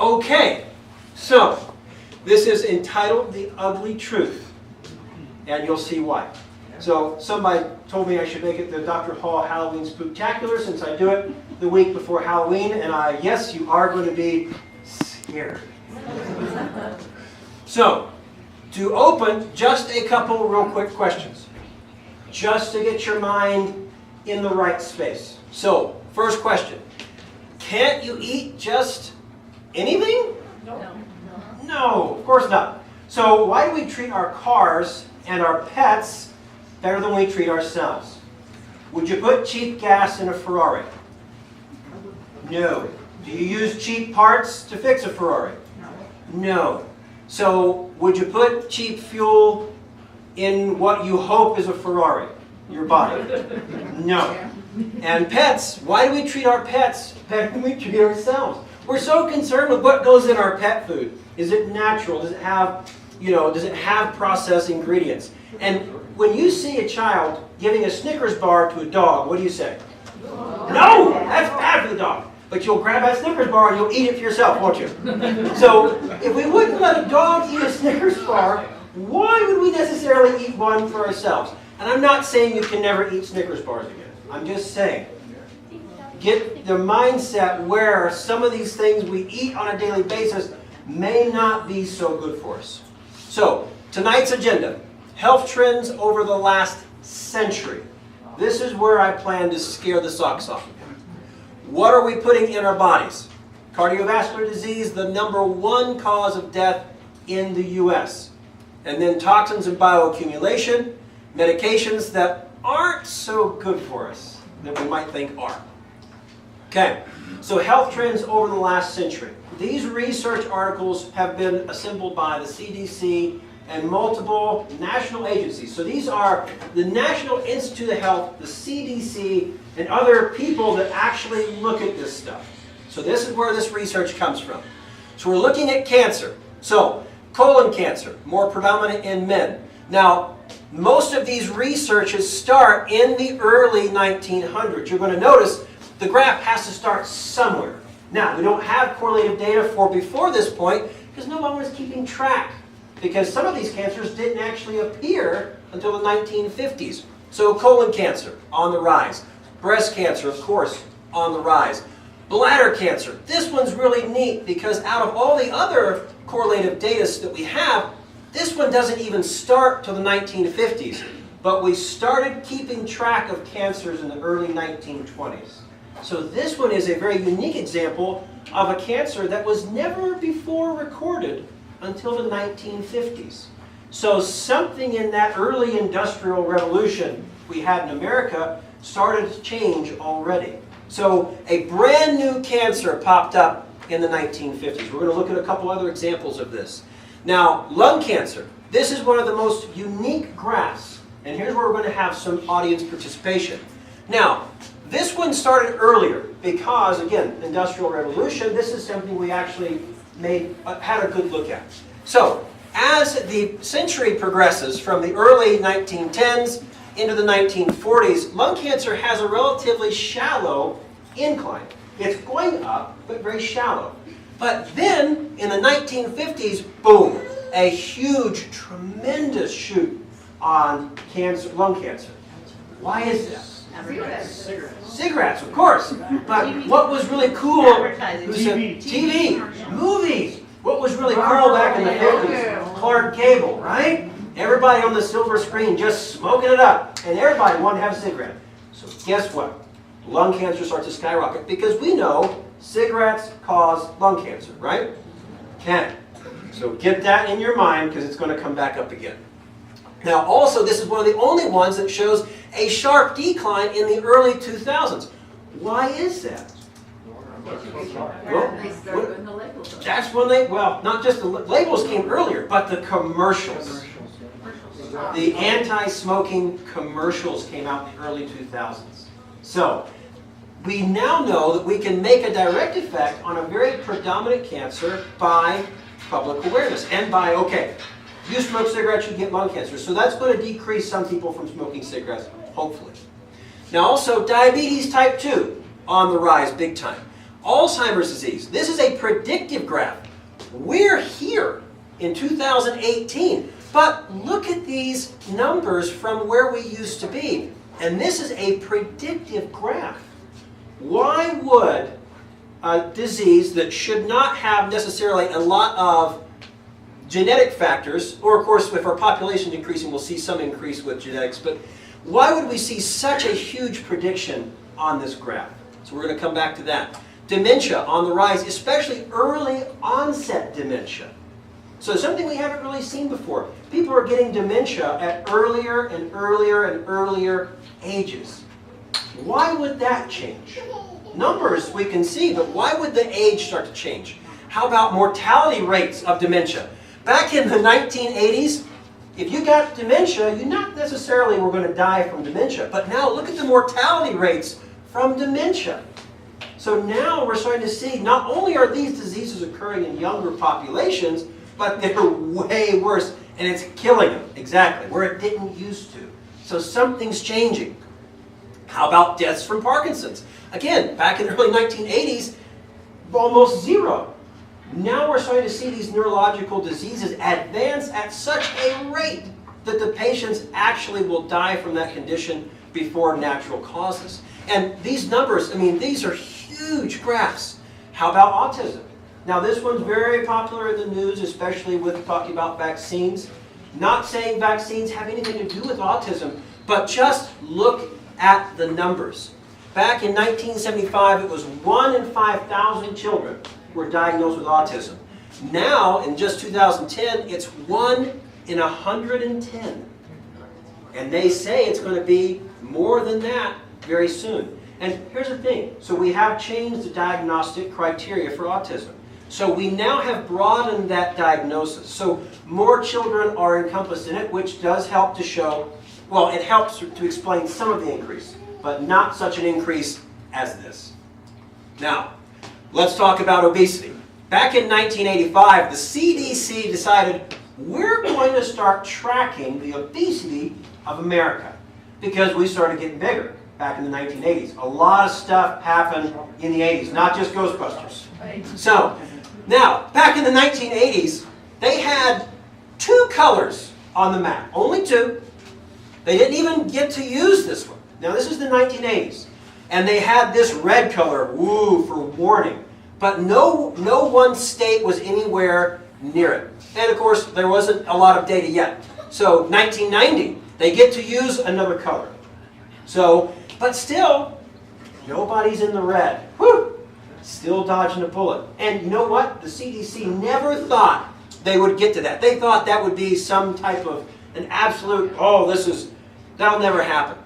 Okay, so this is entitled The Ugly Truth, and you'll see why. So somebody told me I should make it the Dr. Hall Halloween Spooktacular since I do it the week before Halloween, and yes, you are going to be scared. So, to open, just a couple real quick questions, just to get your mind in the right space. So, first question, can't you eat just anything? No, of course not. So why do we treat our cars and our pets better than we treat ourselves? Would you put cheap gas in a Ferrari? No. Do you use cheap parts to fix a Ferrari? No. So would you put cheap fuel in what you hope is a Ferrari? Your body? No. And pets, why do we treat our pets better than we treat ourselves? We're so concerned with what goes in our pet food. Is it natural? Does it have, does it have processed ingredients? And when you see a child giving a Snickers bar to a dog, what do you say? No, that's bad for the dog. But you'll grab that Snickers bar and you'll eat it for yourself, won't you? So if we wouldn't let a dog eat a Snickers bar, why would we necessarily eat one for ourselves? And I'm not saying you can never eat Snickers bars again. I'm just saying, get the mindset where some of these things we eat on a daily basis may not be so good for us. So, tonight's agenda, health trends over the last century. This is where I plan to scare the socks off. What are we putting in our bodies? Cardiovascular disease, the #1 cause of death in the U.S. And then toxins and bioaccumulation, medications that aren't so good for us, that we might think are. Okay, so health trends over the last century. These research articles have been assembled by the CDC and multiple national agencies. So these are the National Institute of Health, the CDC, and other people that actually look at this stuff. So this is where this research comes from. So we're looking at cancer. So colon cancer, more predominant in men. Now, most of these researches start in the early 1900s. You're going to notice the graph has to start somewhere. Now, we don't have correlative data for before this point because no one was keeping track. Because some of these cancers didn't actually appear until the 1950s. So colon cancer, on the rise. Breast cancer, of course, on the rise. Bladder cancer. This one's really neat because out of all the other correlative data that we have, this one doesn't even start till the 1950s. But we started keeping track of cancers in the early 1920s. So this one is a very unique example of a cancer that was never before recorded until the 1950s. So something in that early industrial revolution we had in America started to change already. So a brand new cancer popped up in the 1950s. We're going to look at a couple other examples of this. Now, lung cancer. This is one of the most unique graphs. And here's where we're going to have some audience participation. Now, this one started earlier because, again, Industrial Revolution, this is something we actually had a good look at. So, as the century progresses from the early 1910s into the 1940s, lung cancer has a relatively shallow incline. It's going up, but very shallow. But then, in the 1950s, boom, a huge, tremendous shoot on cancer, lung cancer. Why is that? Cigarettes, of course. But what was really cool? TV, movies. What was really cool back in the 50s? Clark Gable, right? Everybody on the silver screen just smoking it up, and everybody wanted to have a cigarette. So guess what? Lung cancer starts to skyrocket because we know cigarettes cause lung cancer, right? Okay. So get that in your mind because it's going to come back up again. Now also, this is one of the only ones that shows a sharp decline in the early 2000s. Why is that? That's when not just the labels came earlier, but the commercials. The anti-smoking commercials came out in the early 2000s. So, we now know that we can make a direct effect on a very predominant cancer by public awareness and by, okay, you smoke cigarettes, you get lung cancer. So that's going to decrease some people from smoking cigarettes, hopefully. Now also, diabetes type 2 on the rise big time. Alzheimer's disease. This is a predictive graph. We're here in 2018, but look at these numbers from where we used to be. And this is a predictive graph. Why would a disease that should not have necessarily a lot of genetic factors, or of course if our population is increasing we'll see some increase with genetics, but why would we see such a huge prediction on this graph? So we're going to come back to that. Dementia on the rise, especially early onset dementia. So something we haven't really seen before. People are getting dementia at earlier and earlier and earlier ages. Why would that change? Numbers we can see, but why would the age start to change? How about mortality rates of dementia? Back in the 1980s, if you got dementia, you not necessarily were going to die from dementia, but now look at the mortality rates from dementia. So now we're starting to see not only are these diseases occurring in younger populations, but they're way worse, and it's killing them, exactly, where it didn't used to. So something's changing. How about deaths from Parkinson's? Again, back in the early 1980s, almost zero. Now we're starting to see these neurological diseases advance at such a rate that the patients actually will die from that condition before natural causes. And these numbers, I mean, these are huge graphs. How about autism? Now this one's very popular in the news, especially with talking about vaccines. Not saying vaccines have anything to do with autism, but just look at the numbers. Back in 1975, it was 1 in 5,000 children were diagnosed with autism. Now, in just 2010, it's 1 in 110. And they say it's going to be more than that very soon. And here's the thing. So we have changed the diagnostic criteria for autism. So we now have broadened that diagnosis. So more children are encompassed in it, which does help to show, well, it helps to explain some of the increase, but not such an increase as this. Now, let's talk about obesity. Back in 1985, the CDC decided we're going to start tracking the obesity of America because we started getting bigger back in the 1980s. A lot of stuff happened in the 80s, not just Ghostbusters. So, now, back in the 1980s, they had 2 colors on the map, only 2. They didn't even get to use this one. Now, this is the 1980s. And they had this red color, woo, for warning. But no one state was anywhere near it. And of course, there wasn't a lot of data yet. So 1990, they get to use another color. So, but still, nobody's in the red. Whew! Still dodging a bullet. And you know what? The CDC never thought they would get to that. They thought that would be some type of an absolute, oh, that'll never happen.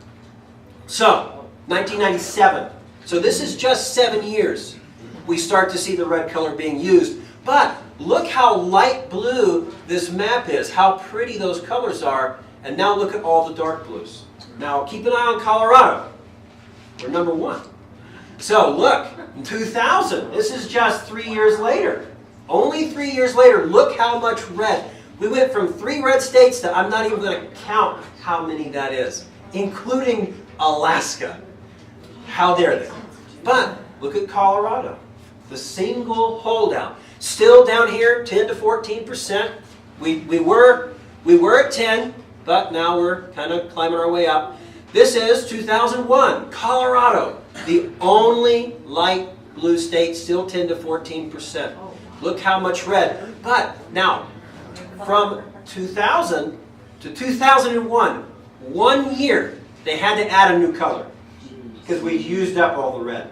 So, 1997. So this is just 7 years. We start to see the red color being used. But look how light blue this map is, how pretty those colors are. And now look at all the dark blues. Now keep an eye on Colorado. We're number 1. So look, in 2000, this is just 3 years later. Only 3 years later, look how much red. We went from 3 red states to, I'm not even going to count how many that is, including Alaska. How dare they? But look at Colorado, the single holdout. Still down here, 10 to 14%. We were at 10, but now we're kind of climbing our way up. This is 2001, Colorado, the only light blue state, still 10 to 14%. Look how much red. But now, from 2000 to 2001, 1 year, they had to add a new color because we used up all the red.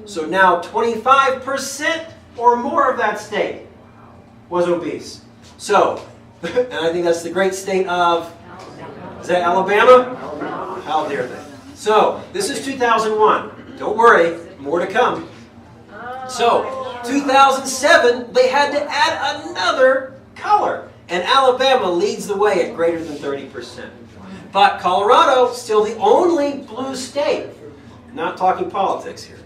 So now 25% or more of that state was obese. So, and I think that's the great state of, is that Alabama? How dare they? So, this is 2001. Don't worry, more to come. So, 2007, they had to add another color. And Alabama leads the way at greater than 30%. But Colorado, still the only blue state. Not talking politics here.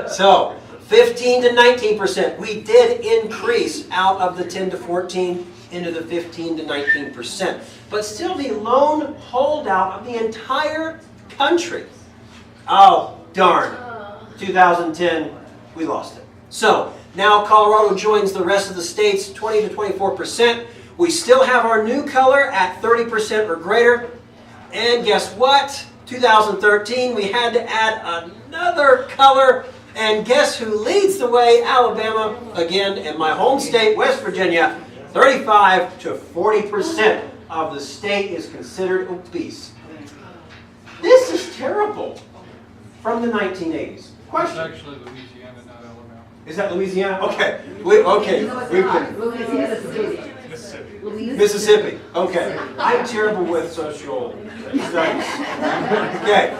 So, 15 to 19%. We did increase out of the 10 to 14 into the 15 to 19%. But still the lone holdout of the entire country. Oh, darn. 2010, we lost it. So now Colorado joins the rest of the states, 20 to 24%. We still have our new color at 30% or greater. And guess what? 2013, we had to add another color. And guess who leads the way? Alabama, again, in my home state, West Virginia, 35 to 40% of the state is considered obese. This is terrible. From the 1980s. Question. It's actually Louisiana, not Alabama. Is that Louisiana? Okay. Okay. Mississippi. Okay. I'm terrible with social studies. Okay.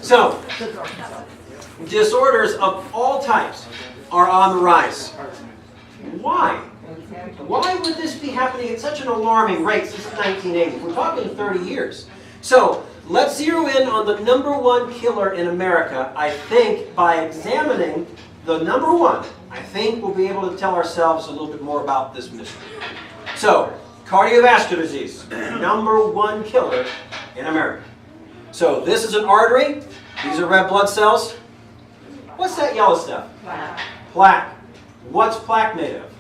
So, disorders of all types are on the rise. Why? Why would this be happening at such an alarming rate since the 1980s? We're talking 30 years. So, let's zero in on the #1 killer in America. I think by examining the #1, I think we'll be able to tell ourselves a little bit more about this mystery. So, cardiovascular disease, #1 killer in America. So, this is an artery. These are red blood cells. What's that yellow stuff? Plaque. Plaque. What's plaque made of?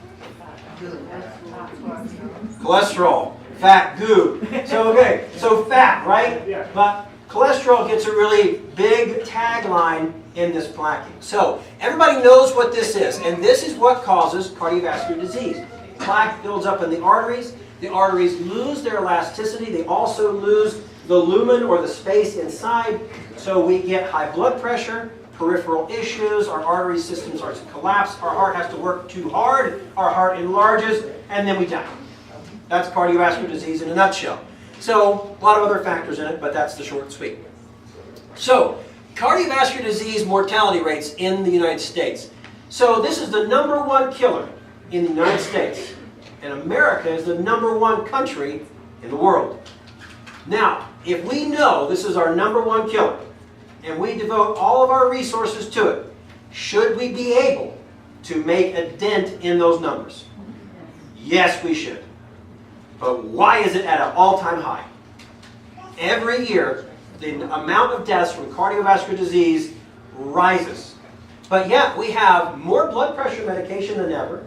Cholesterol. Fat, goo. So, okay, so fat, right? But cholesterol gets a really big tagline in this plaquing. So, everybody knows what this is, and this is what causes cardiovascular disease. Plaque builds up in the arteries. The arteries lose their elasticity. They also lose the lumen, or the space inside. So we get high blood pressure, peripheral issues, our artery system starts to collapse, our heart has to work too hard, our heart enlarges, and then we die. That's cardiovascular disease in a nutshell. So, a lot of other factors in it, but that's the short and sweet. So, cardiovascular disease mortality rates in the United States. So, this is the #1 killer in the United States. And America is the #1 country in the world. Now, if we know this is our #1 killer, and we devote all of our resources to it, should we be able to make a dent in those numbers? Yes, we should. But why is it at an all-time high? Every year, the amount of deaths from cardiovascular disease rises. But yet, we have more blood pressure medication than ever.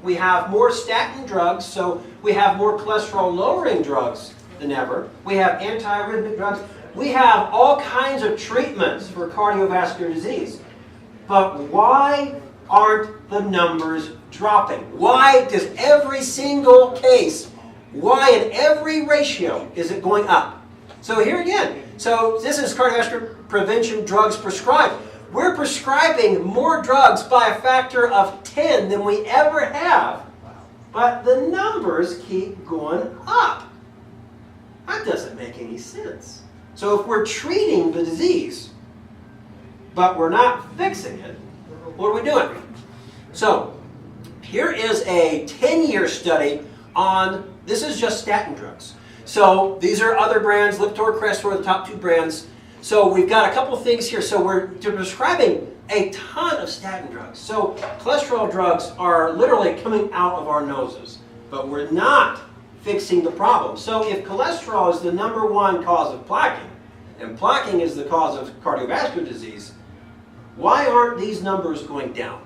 We have more statin drugs, so we have more cholesterol-lowering drugs than ever. We have antiarrhythmic drugs. We have all kinds of treatments for cardiovascular disease. But why aren't the numbers dropping? Why does every single case, why in every ratio is it going up? So here again, so this is cardiovascular prevention drugs prescribed. We're prescribing more drugs by a factor of 10 than we ever have, but the numbers keep going up. That doesn't make any sense. So if we're treating the disease, but we're not fixing it, what are we doing? So here is a 10-year study on, this is just statin drugs. So these are other brands, Lipitor, Crestor, the top 2 brands. So we've got a couple things here. So we're prescribing a ton of statin drugs. So cholesterol drugs are literally coming out of our noses, but we're not fixing the problem. So if cholesterol is the #1 cause of plaquing, and plaquing is the cause of cardiovascular disease, why aren't these numbers going down?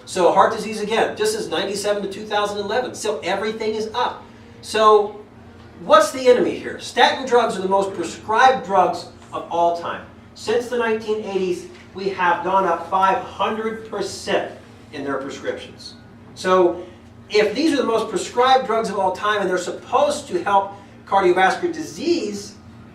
So heart disease again, this is 97 to 2011, so everything is up. So what's the enemy here? Statin drugs are the most prescribed drugs of all time. Since the 1980s, we have gone up 500% in their prescriptions. So if these are the most prescribed drugs of all time and they're supposed to help cardiovascular disease,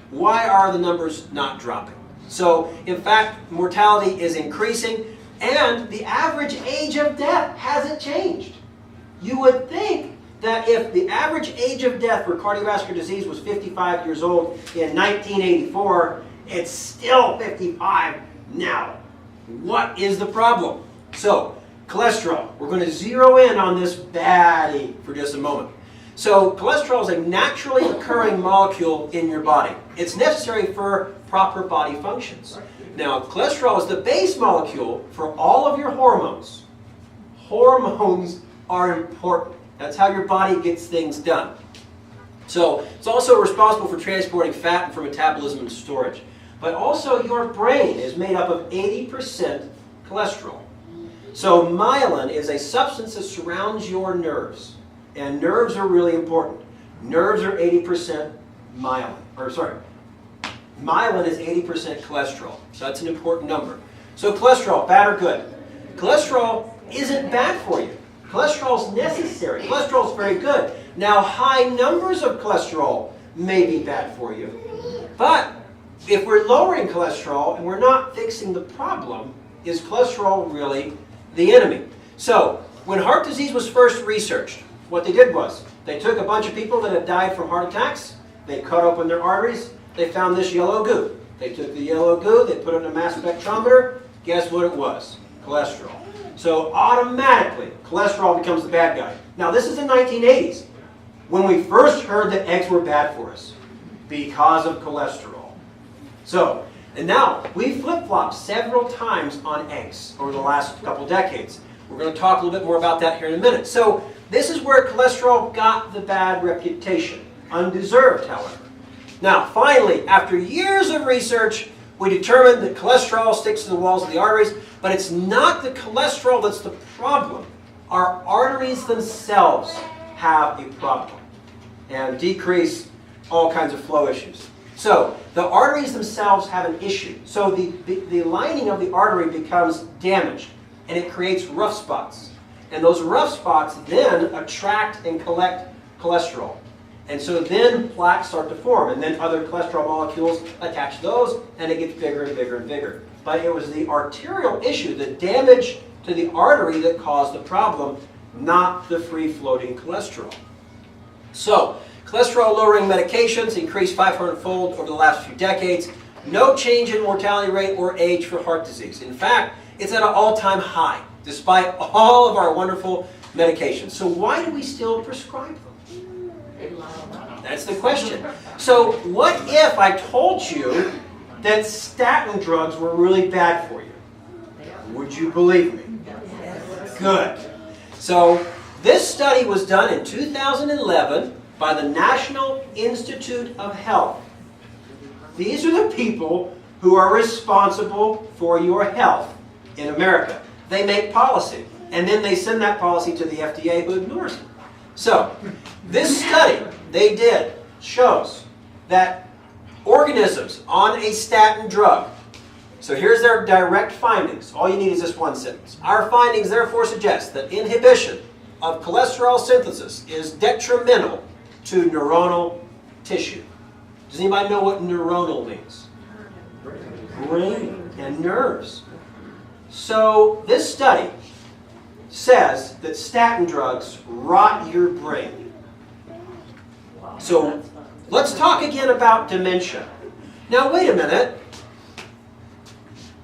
why are the numbers not dropping? So in fact, mortality is increasing and the average age of death hasn't changed. You would think that if the average age of death for cardiovascular disease was 55 years old in 1984, it's still 55 now. What is the problem? So, cholesterol. We're going to zero in on this baddie for just a moment. So, cholesterol is a naturally occurring molecule in your body. It's necessary for proper body functions. Now, cholesterol is the base molecule for all of your hormones. Hormones are important. That's how your body gets things done. So, it's also responsible for transporting fat and for metabolism and storage. But also your brain is made up of 80% cholesterol. So myelin is a substance that surrounds your nerves. And nerves are really important. Nerves are 80% myelin. Myelin is 80% cholesterol. So that's an important number. So cholesterol, bad or good? Cholesterol isn't bad for you. Cholesterol is necessary. Cholesterol is very good. Now, high numbers of cholesterol may be bad for you. But if we're lowering cholesterol and we're not fixing the problem, is cholesterol really the enemy? So, when heart disease was first researched, what they did was they took a bunch of people that had died from heart attacks, they cut open their arteries, they found this yellow goo. They took the yellow goo, they put it in a mass spectrometer, guess what it was? Cholesterol. So automatically, cholesterol becomes the bad guy. Now this is the 1980s, when we first heard that eggs were bad for us because of cholesterol. So, and now, we flip-flopped several times on eggs over the last couple decades. We're going to talk a little bit more about that here in a minute. So, this is where cholesterol got the bad reputation. Undeserved, however. Now, finally, after years of research, we determined that cholesterol sticks to the walls of the arteries, but it's not the cholesterol that's the problem. Our arteries themselves have a problem and decrease all kinds of flow issues. So, the arteries themselves have an issue. So, the lining of the artery becomes damaged, and it creates rough spots. And those rough spots then attract and collect cholesterol. And so then plaques start to form, and then other cholesterol molecules attach those, and it gets bigger and bigger and bigger. But it was the arterial issue, the damage to the artery, that caused the problem, not the free-floating cholesterol. So, cholesterol-lowering medications increased 500-fold over the last few decades. No change in mortality rate or age for heart disease. In fact, it's at an all-time high, despite all of our wonderful medications. So why do we still prescribe them? That's the question. So what if I told you that statin drugs were really bad for you? Would you believe me? Good. So this study was done in 2011 by the National Institute of Health. These are the people who are responsible for your health in America. They make policy, and then they send that policy to the FDA, who ignores it. So, this study they did shows that organisms on a statin drug, so here's their direct findings. All you need is this one sentence. Our findings therefore suggest that inhibition of cholesterol synthesis is detrimental to neuronal tissue. Does anybody know what neuronal means? Brain and nerves. So this study says that statin drugs rot your brain. So let's talk again about dementia. Now wait a minute.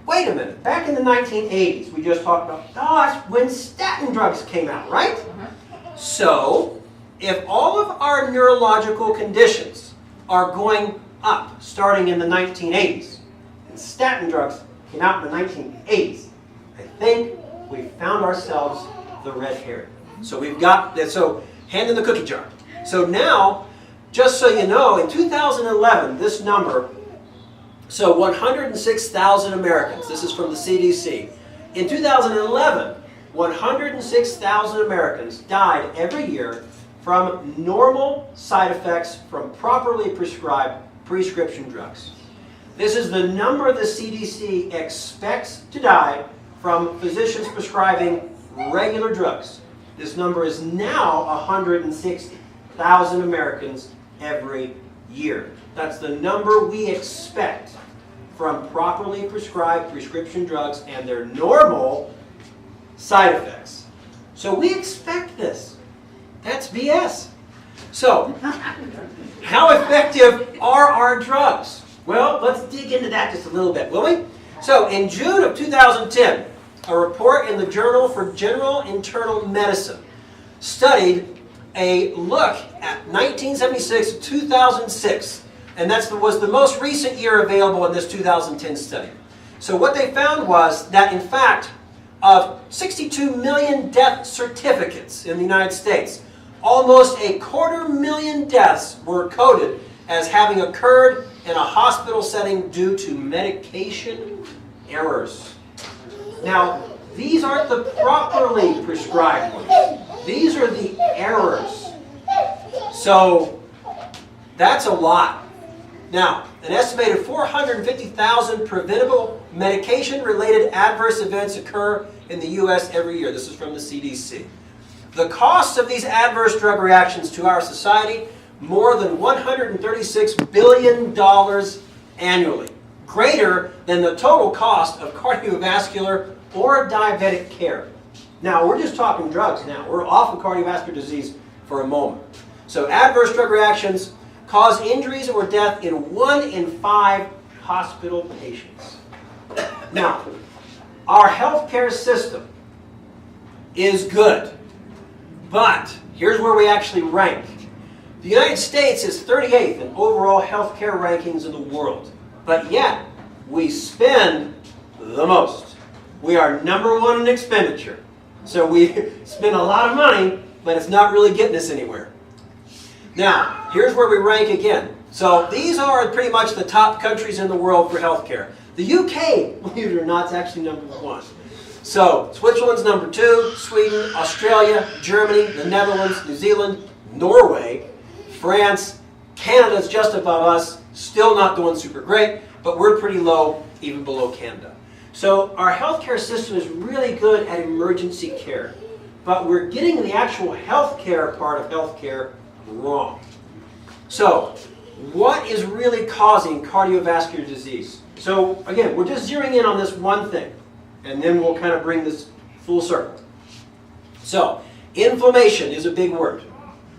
Wait a minute. Back in the 1980s, we just talked about, that's when statin drugs came out, right? So, if all of our neurological conditions are going up starting in the 1980s, and statin drugs came out in the 1980s, I think we found ourselves the red herring. So we've got that. So hand in the cookie jar. So now, just so you know, in 2011, this number, so 106,000 Americans, this is from the CDC. In 2011, 106,000 Americans died every year from normal side effects from properly prescribed prescription drugs. This is the number the CDC expects to die from physicians prescribing regular drugs. This number is now 160,000 Americans every year. That's the number we expect from properly prescribed prescription drugs and their normal side effects. So we expect this. That's BS. So, how effective are our drugs? Well, let's dig into that just a little bit, will we? So, in June of 2010, a report in the Journal for General Internal Medicine studied a look at 1976 to 2006, and that was the most recent year available in this 2010 study. So what they found was that, in fact, of 62 million death certificates in the United States, almost 250,000 deaths were coded as having occurred in a hospital setting due to medication errors. Now, these aren't the properly prescribed ones. These are the errors. So that's a lot. Now, an estimated 450,000 preventable medication-related adverse events occur in the U.S. every year. This is from the CDC. The cost of these adverse drug reactions to our society, more than $136 billion annually, greater than the total cost of cardiovascular or diabetic care. Now, we're just talking drugs now. We're off of cardiovascular disease for a moment. So adverse drug reactions cause injuries or death in 1 in 5 hospital patients. Now, our healthcare system is good, but here's where we actually rank. The United States is 38th in overall healthcare rankings in the world, but yet we spend the most. We are number 1 in expenditure. So we spend a lot of money, but it's not really getting us anywhere. Now, here's where we rank again. So these are pretty much the top countries in the world for healthcare. The UK, believe it or not, is actually number 1. So Switzerland's number 2, Sweden, Australia, Germany, the Netherlands, New Zealand, Norway, France, Canada's just above us, still not doing super great, but we're pretty low, even below Canada. So our healthcare system is really good at emergency care, but we're getting the actual healthcare part of healthcare wrong. So, what is really causing cardiovascular disease? So, again, we're just zeroing in on this one thing, and then we'll kind of bring this full circle. So, inflammation is a big word.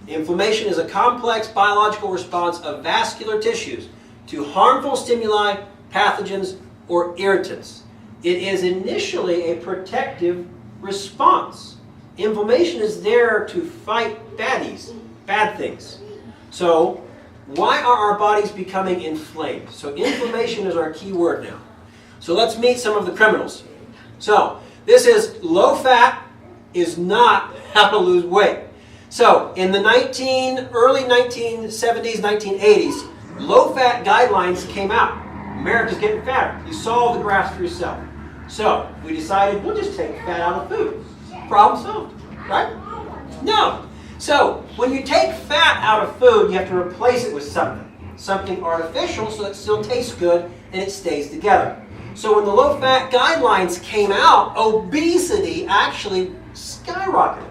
Inflammation is a complex biological response of vascular tissues to harmful stimuli, pathogens, or irritants. It is initially a protective response. Inflammation is there to fight baddies, bad things. So, why are our bodies becoming inflamed? So, inflammation is our key word now. So, let's meet some of the criminals. So, this is low fat is not how to lose weight. So, in the early 1970s, 1980s, low fat guidelines came out. America's getting fatter. You saw the graphs for yourself. So, we decided we'll just take fat out of food. Problem solved, right? No. So, when you take fat out of food, you have to replace it with something artificial so it still tastes good and it stays together. So when the low-fat guidelines came out, obesity actually skyrocketed.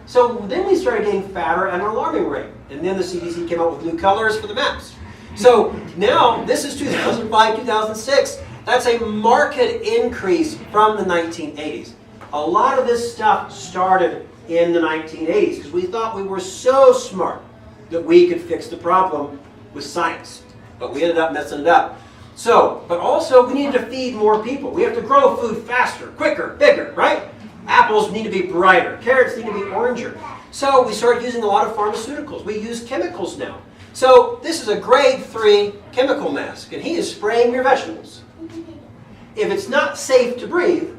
So then we started getting fatter at an alarming rate. And then the CDC came out with new colors for the maps. So now, this is 2005, 2006. That's a marked increase from the 1980s. A lot of this stuff started in the 1980s because we thought we were so smart that we could fix the problem with science. But we ended up messing it up. So, but also we needed to feed more people. We have to grow food faster, quicker, bigger, right? Apples need to be brighter. Carrots need to be oranger. So we started using a lot of pharmaceuticals. We use chemicals now. So this is a grade 3 chemical mask, and he is spraying your vegetables. If it's not safe to breathe,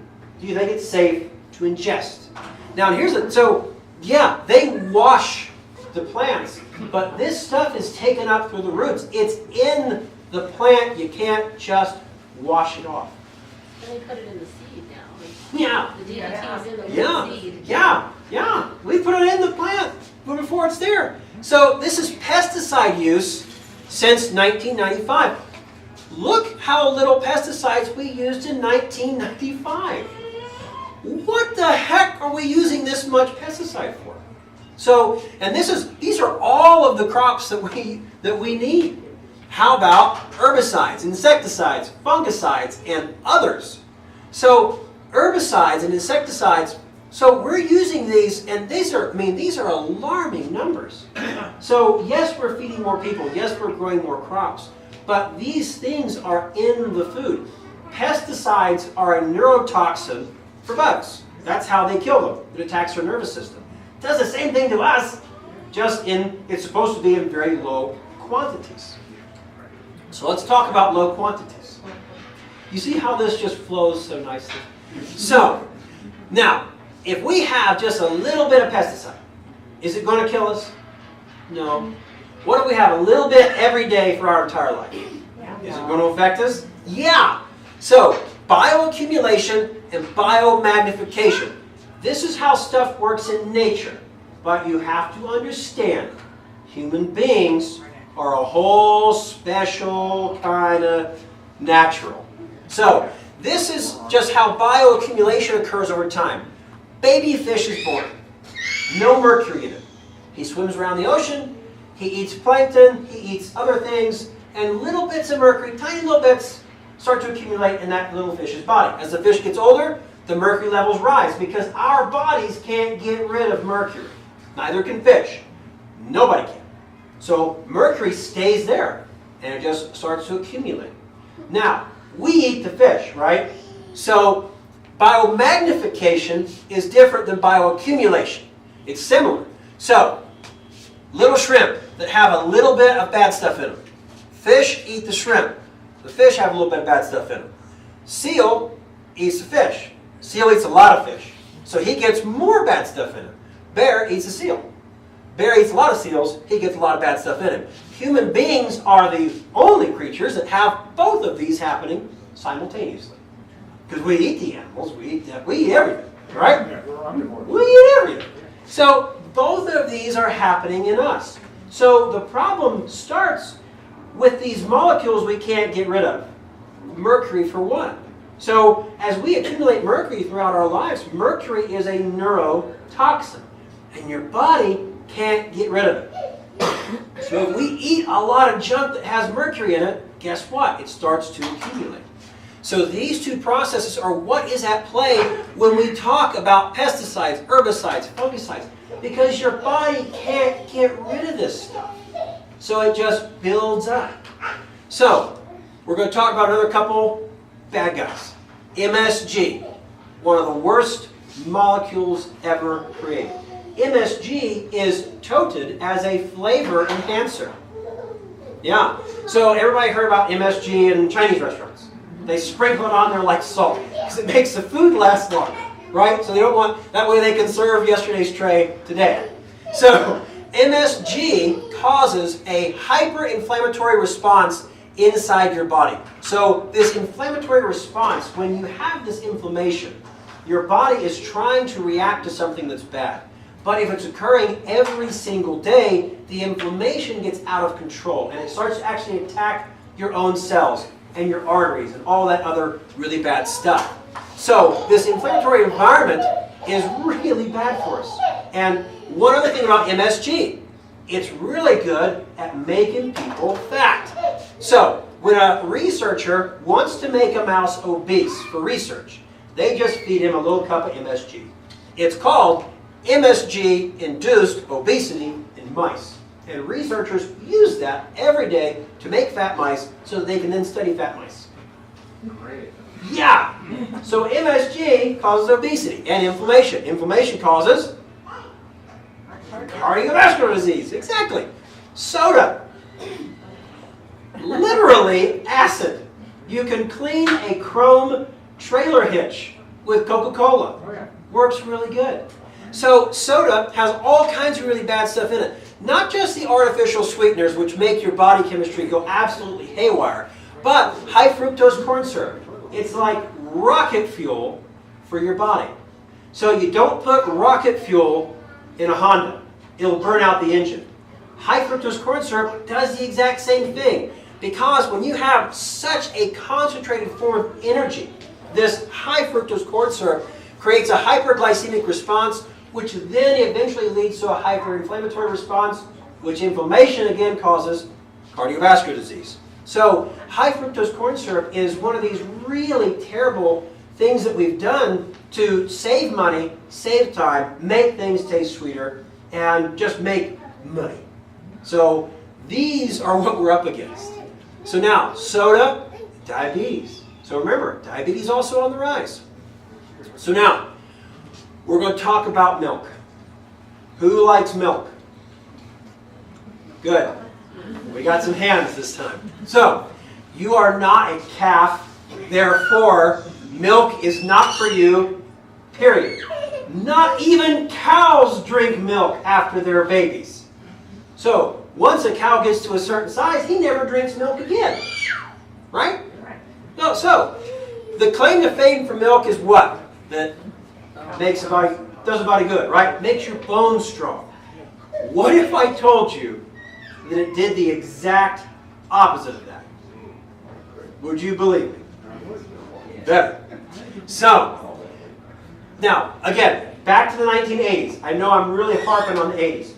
do you think it's safe to ingest? Now so yeah, they wash the plants, but this stuff is taken up through the roots. It's in the plant. You can't just wash it off. And they put it in the seed now. Yeah. The DMT is in the seed. Yeah. We put it in the plant before it's there. So this is pesticide use since 1995. Look how little pesticides we used in 1995. What the heck are we using this much pesticide for? So, and these are all of the crops that we need. How about herbicides, insecticides, fungicides, and others? So, herbicides and insecticides, so we're using these, and these are alarming numbers. So, yes, we're feeding more people, yes, we're growing more crops, but these things are in the food. Pesticides are a neurotoxin for bugs. That's how they kill them. It attacks our nervous system. It does the same thing to us, just it's supposed to be in very low quantities. So let's talk about low quantities. You see how this just flows so nicely? So, now, if we have just a little bit of pesticide, is it going to kill us? No. What if we have a little bit every day for our entire life? Is it going to affect us? Yeah. So, bioaccumulation and biomagnification. This is how stuff works in nature. But you have to understand, human beings are a whole special kind of natural. So, this is just how bioaccumulation occurs over time. Baby fish is born. No mercury in it. He swims around the ocean, he eats plankton, he eats other things, and little bits of mercury, tiny little bits, start to accumulate in that little fish's body. As the fish gets older, the mercury levels rise because our bodies can't get rid of mercury. Neither can fish. Nobody can. So mercury stays there, and it just starts to accumulate. Now, we eat the fish, right? So biomagnification is different than bioaccumulation. It's similar. So, little shrimp that have a little bit of bad stuff in them. Fish eat the shrimp. The fish have a little bit of bad stuff in them. Seal eats the fish. Seal eats a lot of fish. So he gets more bad stuff in him. Bear eats a seal. Bear eats a lot of seals. He gets a lot of bad stuff in him. Human beings are the only creatures that have both of these happening simultaneously. Because we eat the animals. We eat everything. Right? We eat everything. So both of these are happening in us. So the problem starts with these molecules we can't get rid of. Mercury for one. So as we accumulate mercury throughout our lives, mercury is a neurotoxin. And your body can't get rid of it. So if we eat a lot of junk that has mercury in it, guess what? It starts to accumulate. So these two processes are what is at play when we talk about pesticides, herbicides, fungicides. Because your body can't get rid of this stuff. So it just builds up. So, we're going to talk about another couple bad guys. MSG, one of the worst molecules ever created. MSG is touted as a flavor enhancer. Yeah, so everybody heard about MSG in Chinese restaurants. They sprinkle it on there like salt because it makes the food last longer, right? So they don't want, that way they can serve yesterday's tray today. So MSG causes a hyperinflammatory response inside your body. So this inflammatory response, when you have this inflammation, your body is trying to react to something that's bad. But if it's occurring every single day, the inflammation gets out of control and it starts to actually attack your own cells and your arteries and all that other really bad stuff. So this inflammatory environment is really bad for us. And one other thing about MSG, it's really good at making people fat. So when a researcher wants to make a mouse obese for research, they just feed him a little cup of MSG. It's called MSG-induced obesity in mice. And researchers use that every day to make fat mice so that they can then study fat mice. Great. Yeah! So MSG causes obesity and inflammation. Inflammation causes cardiovascular disease. Exactly. Soda. Literally acid. You can clean a chrome trailer hitch with Coca-Cola. Oh, yeah. Works really good. So soda has all kinds of really bad stuff in it. Not just the artificial sweeteners which make your body chemistry go absolutely haywire, but high fructose corn syrup. It's like rocket fuel for your body. So you don't put rocket fuel in a Honda. It'll burn out the engine. High fructose corn syrup does the exact same thing. Because when you have such a concentrated form of energy, this high fructose corn syrup creates a hyperglycemic response, which then eventually leads to a hyperinflammatory response, which inflammation again causes cardiovascular disease. So high fructose corn syrup is one of these really terrible things that we've done to save money, save time, make things taste sweeter, and just make money. So these are what we're up against. So now, soda, diabetes. So remember, diabetes is also on the rise. So now, we're going to talk about milk. Who likes milk? Good. We got some hands this time. So, you are not a calf, therefore, milk is not for you, period. Not even cows drink milk after they're babies. So, once a cow gets to a certain size, he never drinks milk again. Right? No, so, the claim to fame for milk is what? that makes a body, does a body good, right? Makes your bones strong. What if I told you that it did the exact opposite of that? Would you believe me? Better. So, now, again, back to the 1980s. I know I'm really harping on the 80s.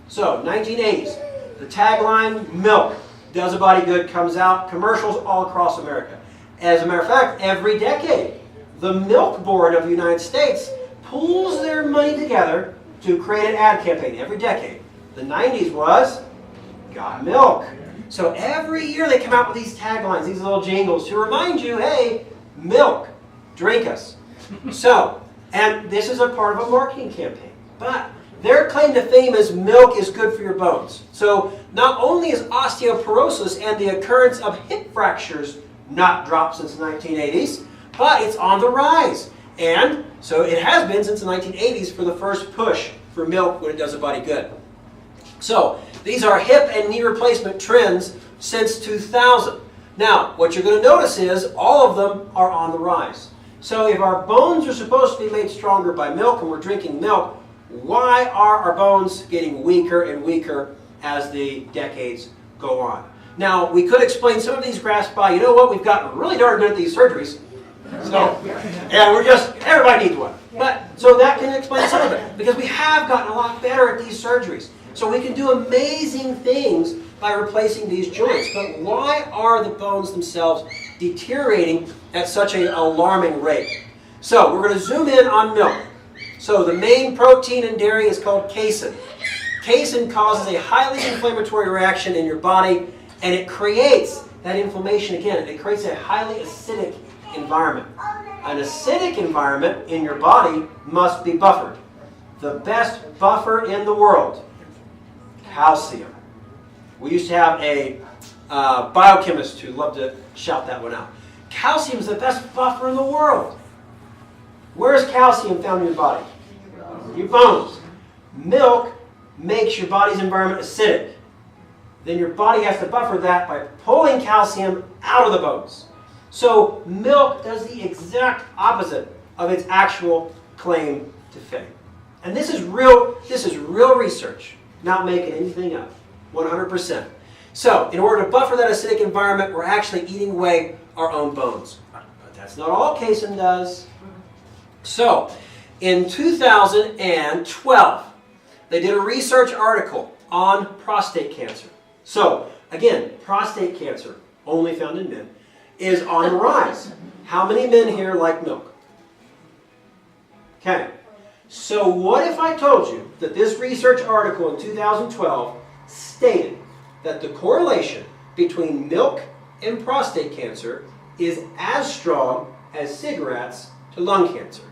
So, 1980s, the tagline, milk does a body good, comes out, commercials all across America. As a matter of fact, every decade, the Milk Board of the United States pools their money together to create an ad campaign every decade. The 90s was, got milk. So every year they come out with these taglines, these little jingles to remind you, hey, milk, drink us. So, and this is a part of a marketing campaign. But their claim to fame is milk is good for your bones. So not only is osteoporosis and the occurrence of hip fractures not dropped since the 1980s, but it's on the rise. And so it has been since the 1980s for the first push for milk when it does a body good. So these are hip and knee replacement trends since 2000. Now, what you're going to notice is all of them are on the rise. So if our bones are supposed to be made stronger by milk and we're drinking milk, why are our bones getting weaker and weaker as the decades go on? Now, we could explain some of these graphs by, you know what, we've gotten really darn good at these surgeries. So, and we're just, everybody needs one. But, so that can explain some of it. Because we have gotten a lot better at these surgeries. So we can do amazing things by replacing these joints. But why are the bones themselves deteriorating at such an alarming rate? So we're going to zoom in on milk. So the main protein in dairy is called casein. Casein causes a highly inflammatory reaction in your body, and it creates that inflammation again. It creates a highly acidic environment. An acidic environment in your body must be buffered. The best buffer in the world, calcium. We used to have a biochemist who loved to shout that one out. Calcium is the best buffer in the world. Where is calcium found in your body? Your bones. Milk makes your body's environment acidic. Then your body has to buffer that by pulling calcium out of the bones. So milk does the exact opposite of its actual claim to fame. And this is real research, not making anything up, 100%. So in order to buffer that acidic environment, we're actually eating away our own bones. But that's not all casein does. So in 2012, they did a research article on prostate cancer. So again, prostate cancer, only found in men, is on the rise. How many men here like milk? Okay. So what if I told you that this research article in 2012 stated that the correlation between milk and prostate cancer is as strong as cigarettes to lung cancer?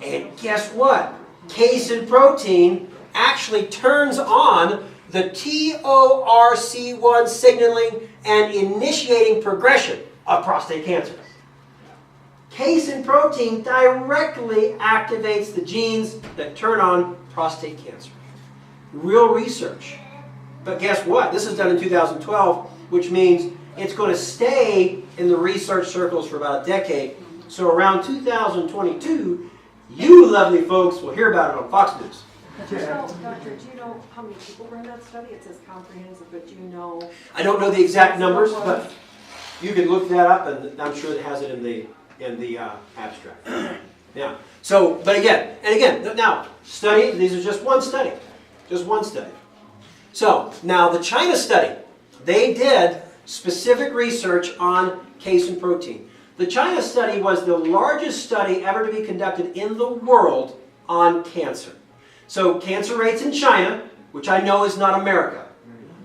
And guess what? Casein protein actually turns on the TORC1 signaling and initiating progression of prostate cancer. Casein protein directly activates the genes that turn on prostate cancer. Real research. But guess what? This is done in 2012, which means it's going to stay in the research circles for about a decade. So around 2022, you lovely folks will hear about it on Fox News. Doctor, do you know how many people were in that study? It says comprehensive, but do you know? I don't know the exact numbers, but you can look that up, and I'm sure it has it in the abstract. Yeah. So, but again, now study. These are just one study, So now the China study, they did specific research on casein protein. The China study was the largest study ever to be conducted in the world on cancer. So cancer rates in China, which I know is not America,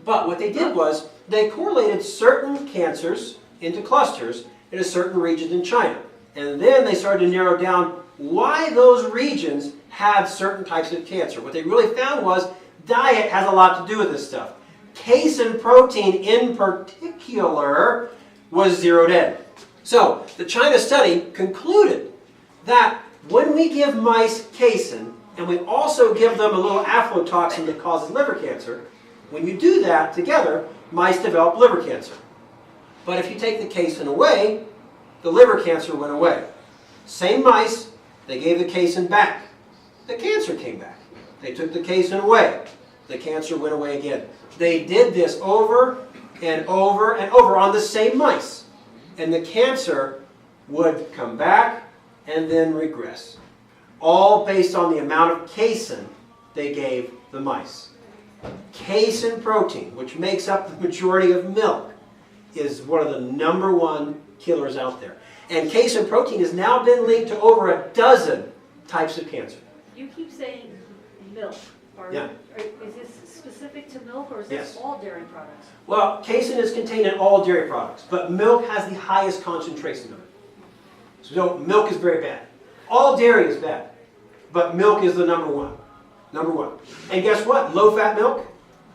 but what they did was they correlated certain cancers into clusters in a certain region in China. And then they started to narrow down why those regions had certain types of cancer. What they really found was diet has a lot to do with this stuff. Casein protein in particular was zeroed in. So the China study concluded that when we give mice casein, and we also give them a little aflatoxin that causes liver cancer, when you do that together, mice develop liver cancer. But if you take the casein away, the liver cancer went away. Same mice, they gave the casein back. The cancer came back. They took the casein away. The cancer went away again. They did this over and over and over on the same mice. And the cancer would come back and then regress. All based on the amount of casein they gave the mice. Casein protein, which makes up the majority of milk, is one of the #1 killers out there. And casein protein has now been linked to over a dozen types of cancer. You keep saying milk. Yeah. Is this specific to milk or is Yes. this all dairy products? Well, casein is contained in all dairy products, but milk has the highest concentration of it. So milk is very bad. All dairy is bad, but milk is the #1. #1. And guess what? Low-fat milk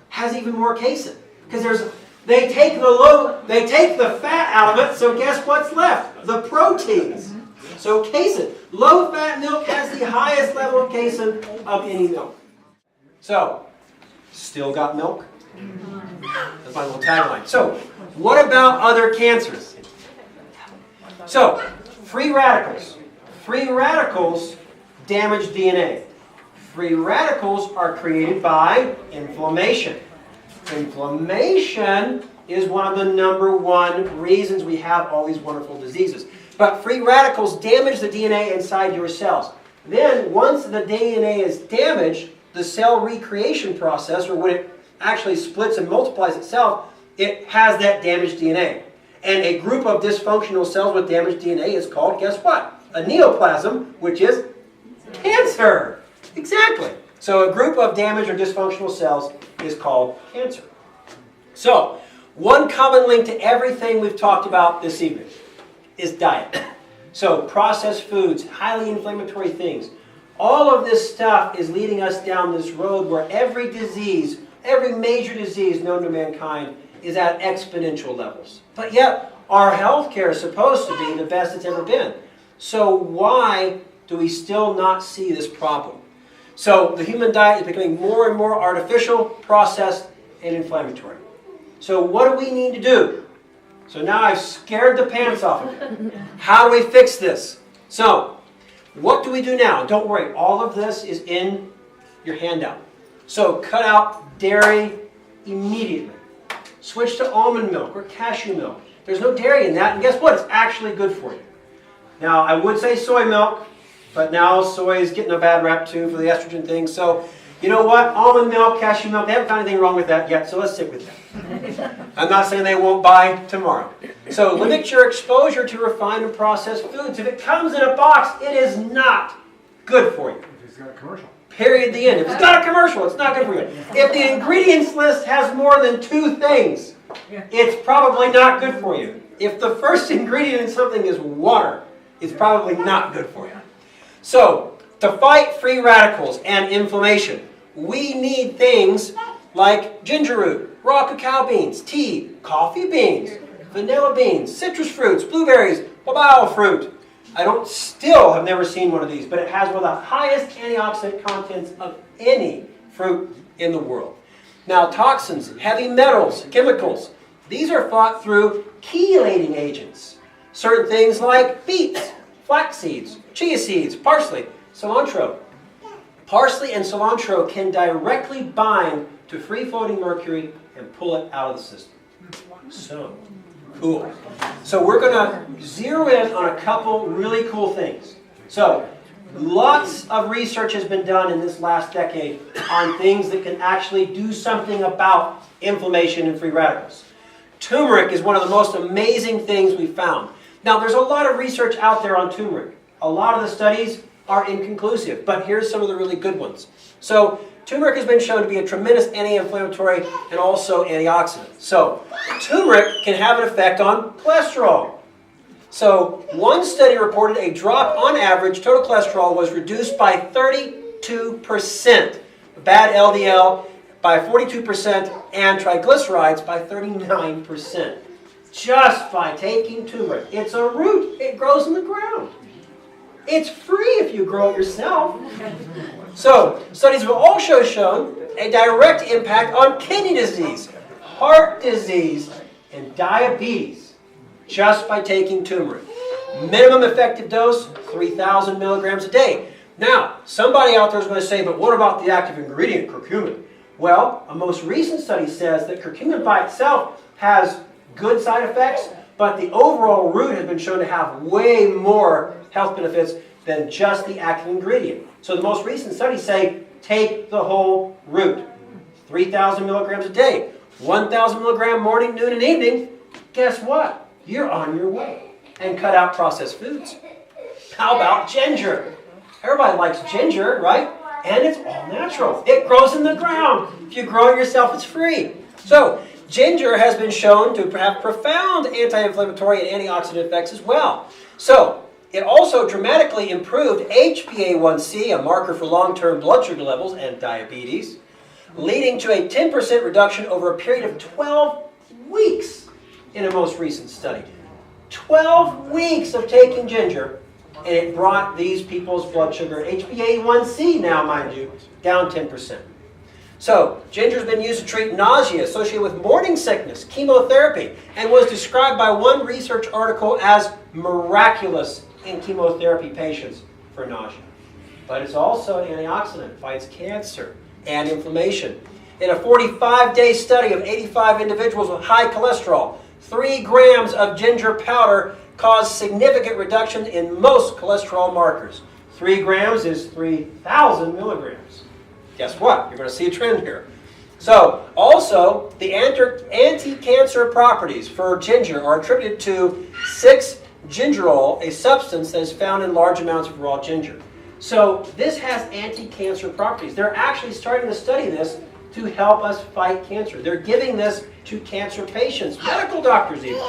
has even more casein because they take the fat out of it. So guess what's left? The proteins. So casein. Low-fat milk has the highest level of casein of any milk. So, still got milk? That's my little tagline. So, what about other cancers? So, free radicals. Free radicals damage DNA. Free radicals are created by inflammation. Inflammation is one of the #1 reasons we have all these wonderful diseases. But free radicals damage the DNA inside your cells. Then, once the DNA is damaged, the cell recreation process, or when it actually splits and multiplies itself, it has that damaged DNA. And a group of dysfunctional cells with damaged DNA is called, guess what? A neoplasm, which is cancer. Exactly. So a group of damaged or dysfunctional cells is called cancer. So, one common link to everything we've talked about this evening is diet. So processed foods, highly inflammatory things. All of this stuff is leading us down this road where every disease, every major disease known to mankind is at exponential levels. But yet, our healthcare is supposed to be the best it's ever been. So why do we still not see this problem? So the human diet is becoming more and more artificial, processed, and inflammatory. So what do we need to do? So now I've scared the pants off of you. How do we fix this? So, what do we do now? Don't worry, all of this is in your handout. So cut out dairy immediately. Switch to almond milk or cashew milk. There's no dairy in that, and guess what? It's actually good for you. Now, I would say soy milk, but now soy is getting a bad rap too for the estrogen thing. So, you know what? Almond milk, cashew milk, they haven't found anything wrong with that yet, so let's stick with that. I'm not saying they won't buy tomorrow. So limit your exposure to refined and processed foods. If it comes in a box, it is not good for you. If it's got a commercial. Period, the end. If it's got a commercial, it's not good for you. If the ingredients list has more than 2 things, it's probably not good for you. If the first ingredient in something is water, it's probably not good for you. So, to fight free radicals and inflammation, we need things like ginger root, raw cacao beans, tea, coffee beans, vanilla beans, citrus fruits, blueberries, babao fruit. I still have never seen one of these, but it has one of the highest antioxidant contents of any fruit in the world. Now, toxins, heavy metals, chemicals, these are fought through chelating agents. Certain things like beets, flax seeds, chia seeds, parsley, cilantro. Parsley and cilantro can directly bind to free-floating mercury and pull it out of the system. So, cool. So we're going to zero in on a couple really cool things. So, lots of research has been done in this last decade on things that can actually do something about inflammation and free radicals. Turmeric is one of the most amazing things we've found. Now, there's a lot of research out there on turmeric. A lot of the studies are inconclusive, but here's some of the really good ones. So, turmeric has been shown to be a tremendous anti-inflammatory and also antioxidant. So, turmeric can have an effect on cholesterol. So, one study reported a drop on average, total cholesterol was reduced by 32%, bad LDL by 42%, and triglycerides by 39%. Just by taking turmeric. It's a root. It grows in the ground. It's free if you grow it yourself. So, studies have also shown a direct impact on kidney disease, heart disease, and diabetes just by taking turmeric. Minimum effective dose, 3,000 milligrams a day. Now, somebody out there is going to say, but what about the active ingredient, curcumin? Well, a most recent study says that curcumin by itself has good side effects, but the overall root has been shown to have way more health benefits than just the active ingredient. So the most recent studies say, take the whole root. 3,000 milligrams a day. 1,000 milligram morning, noon, and evening. Guess what? You're on your way. And cut out processed foods. How about ginger? Everybody likes ginger, right? And it's all natural. It grows in the ground. If you grow it yourself, it's free. So, ginger has been shown to have profound anti-inflammatory and antioxidant effects as well. So, it also dramatically improved HbA1c, a marker for long-term blood sugar levels and diabetes, leading to a 10% reduction over a period of 12 weeks in a most recent study. 12 weeks of taking ginger, and it brought these people's blood sugar, HbA1c now, mind you, down 10%. So, ginger's been used to treat nausea associated with morning sickness, chemotherapy, and was described by one research article as miraculous in chemotherapy patients for nausea. But it's also an antioxidant, fights cancer and inflammation. In a 45-day study of 85 individuals with high cholesterol, 3 grams of ginger powder caused significant reduction in most cholesterol markers. 3 grams is 3,000 milligrams. Guess what? You're going to see a trend here. So, also, the anti-cancer properties for ginger are attributed to 6-gingerol, a substance that is found in large amounts of raw ginger. So, this has anti-cancer properties. They're actually starting to study this to help us fight cancer. They're giving this to cancer patients, medical doctors even.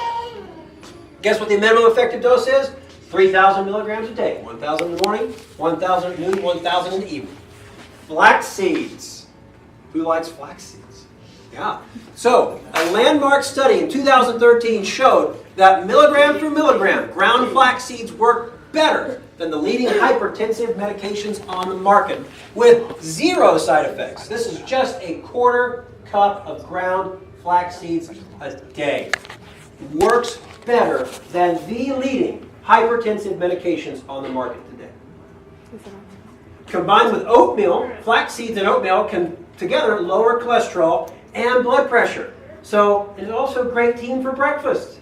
Guess what the minimum effective dose is? 3,000 milligrams a day. 1,000 in the morning, 1,000 at noon, 1,000 in the evening. Flax seeds. Who likes flax seeds? Yeah. So, a landmark study in 2013 showed that milligram for milligram, ground flax seeds work better than the leading hypertensive medications on the market with 0 side effects. This is just a quarter cup of ground flax seeds a day. Works better than the leading hypertensive medications on the market today. Combined with oatmeal, flax seeds and oatmeal can together lower cholesterol and blood pressure. So it's also a great team for breakfast.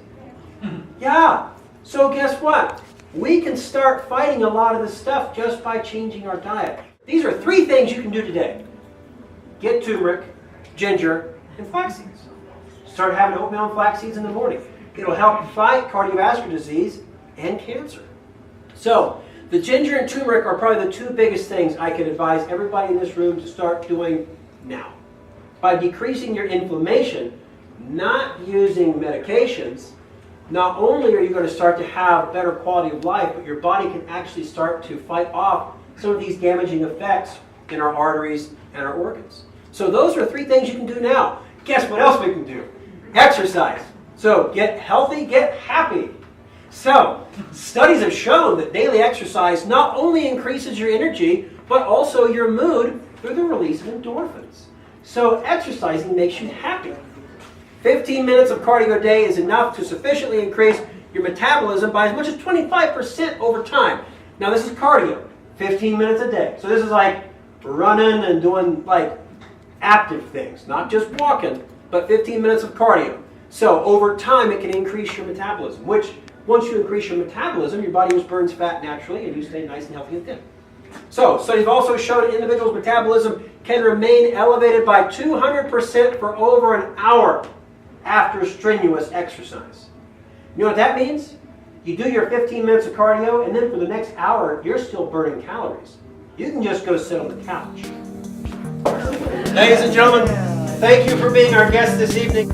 Yeah. So guess what? We can start fighting a lot of this stuff just by changing our diet. These are 3 things you can do today. Get turmeric, ginger, and flax seeds. Start having oatmeal and flax seeds in the morning. It'll help fight cardiovascular disease and cancer. So, the ginger and turmeric are probably the 2 biggest things I can advise everybody in this room to start doing now. By decreasing your inflammation, not using medications, not only are you going to start to have better quality of life, but your body can actually start to fight off some of these damaging effects in our arteries and our organs. So those are 3 things you can do now. Guess what else we can do? Exercise. So get healthy, get happy. So, studies have shown that daily exercise not only increases your energy, but also your mood through the release of endorphins. So, exercising makes you happy. 15 minutes of cardio a day is enough to sufficiently increase your metabolism by as much as 25% over time. Now, this is cardio, 15 minutes a day. So, this is like running and doing like active things, not just walking, but 15 minutes of cardio. So, over time, it can increase your metabolism, which once you increase your metabolism, your body just burns fat naturally and you stay nice and healthy and thin. So, studies have also shown individuals' metabolism can remain elevated by 200% for over an hour after strenuous exercise. You know what that means? You do your 15 minutes of cardio and then for the next hour, you're still burning calories. You can just go sit on the couch. Ladies and gentlemen, thank you for being our guest this evening.